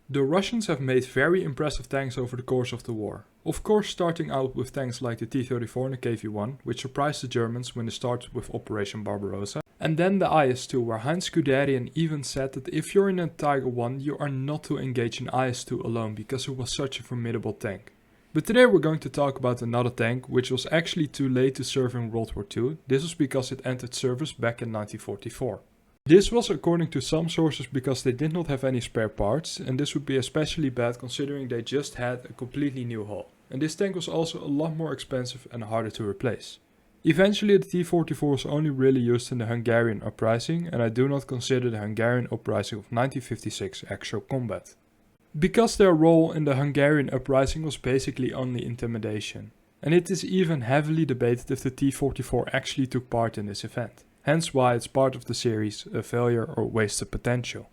The Russians have made very impressive tanks over the course of the war. Of course, starting out with tanks like the T-44 and the KV-1, which surprised the Germans when they started with Operation Barbarossa. And then the IS-2, where Heinz Guderian even said that if you're in a Tiger 1, you are not to engage in IS-2 alone because it was such a formidable tank. But today we're going to talk about another tank which was actually too late to serve in World War II. This was because it entered service back in 1944. This was according to some sources because they did not have any spare parts, and this would be especially bad considering they just had a completely new hull. And this tank was also a lot more expensive and harder to replace. Eventually the T-44 was only really used in the Hungarian Uprising, and I do not consider the Hungarian Uprising of 1956 actual combat. Because their role in the Hungarian Uprising was basically only intimidation. And it is even heavily debated if the T-44 actually took part in this event. Hence why it's part of the series, a failure or wasted potential.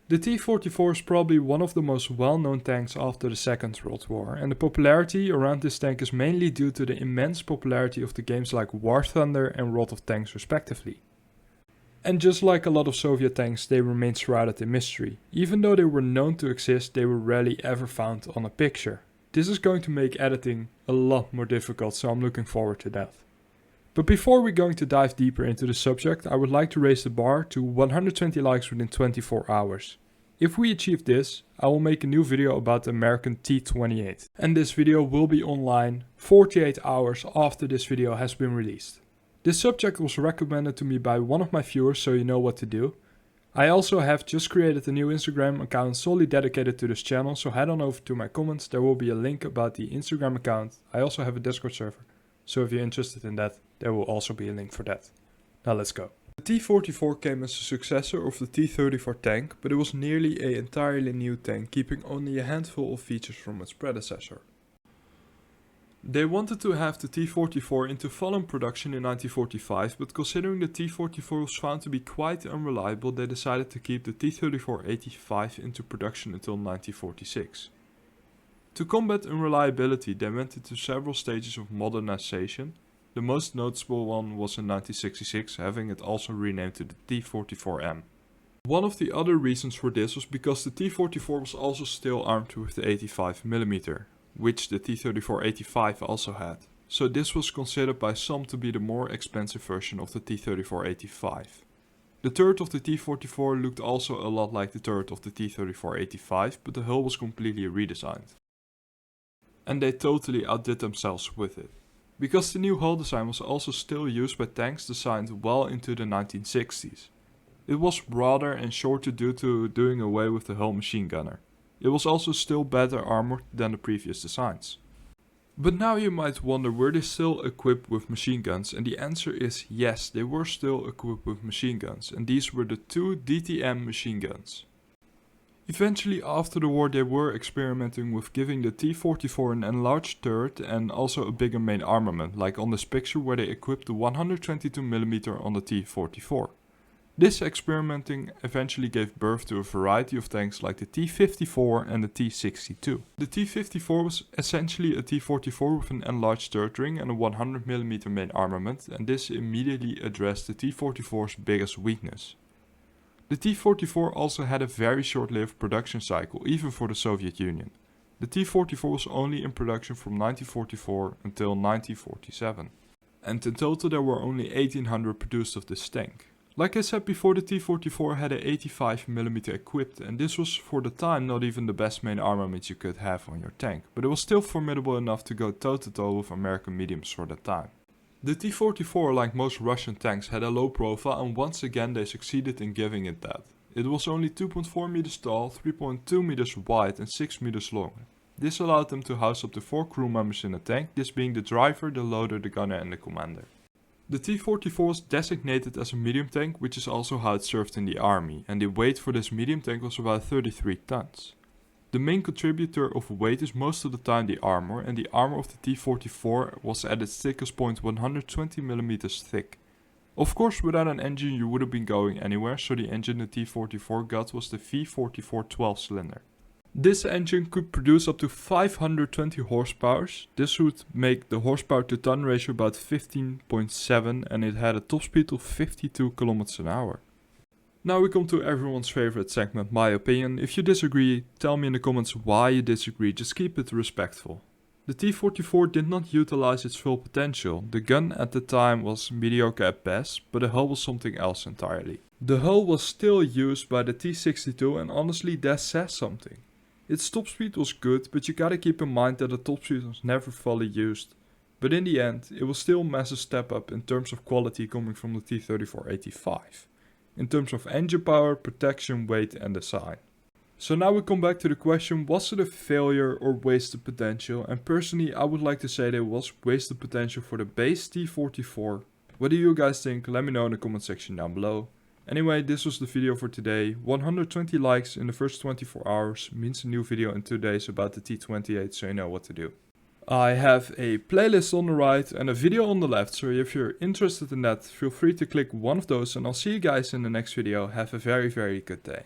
The T-44 is probably one of the most well-known tanks after the Second World War, and the popularity around this tank is mainly due to the immense popularity of the games like War Thunder and World of Tanks respectively. And just like a lot of Soviet tanks, they remain shrouded in mystery. Even though they were known to exist, they were rarely ever found on a picture. This is going to make editing a lot more difficult, so I'm looking forward to that. But before we're going to dive deeper into the subject, I would like to raise the bar to 120 likes within 24 hours. If we achieve this, I will make a new video about the American T-28. And this video will be online 48 hours after this video has been released. This subject was recommended to me by one of my viewers, so you know what to do. I also have just created a new Instagram account solely dedicated to this channel, so head on over to my comments, there will be a link about the Instagram account. I also have a Discord server, so if you're interested in that, there will also be a link for that. Now let's go. The T-44 came as a successor of the T-34 tank, but it was nearly an entirely new tank, keeping only a handful of features from its predecessor. They wanted to have the T-44 into volume production in 1945, but considering the T-44 was found to be quite unreliable, they decided to keep the T-34-85 into production until 1946. To combat unreliability, they went into several stages of modernization. The most noticeable one was in 1966, having it also renamed to the T-44M. One of the other reasons for this was because the T-44 was also still armed with the 85mm, which the T-34-85 also had. So this was considered by some to be the more expensive version of the T-34-85. The turret of the T-44 looked also a lot like the turret of the T-34-85, but the hull was completely redesigned. And they totally outdid themselves with it. Because the new hull design was also still used by tanks designed well into the 1960s. It was broader and shorter due to doing away with the hull machine gunner. It was also still better armored than the previous designs. But now you might wonder, were they still equipped with machine guns? And the answer is yes, they were still equipped with machine guns, and these were the two DTM machine guns. Eventually after the war they were experimenting with giving the T-44 an enlarged turret and also a bigger main armament, like on this picture where they equipped the 122mm on the T-44. This experimenting eventually gave birth to a variety of tanks like the T-54 and the T-62. The T-54 was essentially a T-44 with an enlarged turret ring and a 100mm main armament, and this immediately addressed the T-44's biggest weakness. The T-44 also had a very short-lived production cycle, even for the Soviet Union. The T-44 was only in production from 1944 until 1947. And in total there were only 1800 produced of this tank. Like I said before, the T-44 had a 85mm equipped, and this was for the time not even the best main armament you could have on your tank, but it was still formidable enough to go toe-to-toe with American mediums for that time. The T-44, like most Russian tanks, had a low profile, and once again they succeeded in giving it that. It was only 2.4 meters tall, 3.2 meters wide and 6 meters long. This allowed them to house up to 4 crew members in a tank, this being the driver, the loader, the gunner and the commander. The T-44 was designated as a medium tank, which is also how it served in the army, and the weight for this medium tank was about 33 tons. The main contributor of weight is most of the time the armor, and the armor of the T-44 was at its thickest point 120mm thick. Of course, without an engine you would have been going anywhere, so the engine the T-44 got was the V44 12-cylinder. This engine could produce up to 520 horsepower. This would make the horsepower to ton ratio about 15.7, and it had a top speed of 52 km/h. Now we come to everyone's favorite segment, my opinion. If you disagree, tell me in the comments why you disagree, just keep it respectful. The T-44 did not utilize its full potential. The gun at the time was mediocre at best, but the hull was something else entirely. The hull was still used by the T-62 and honestly that says something. Its top speed was good, but you gotta keep in mind that the top speed was never fully used. But in the end, it was still a massive step up in terms of quality coming from the T-34-85. In terms of engine power, protection, weight and design. So now we come back to the question, was it a failure or wasted potential? And personally I would like to say that it was wasted potential for the base T-44. What do you guys think? Let me know in the comment section down below. Anyway, this was the video for today. 120 likes in the first 24 hours means a new video in 2 days about the T-28, so you know what to do. I have a playlist on the right and a video on the left, so if you're interested in that, feel free to click one of those and I'll see you guys in the next video. Have a very good day.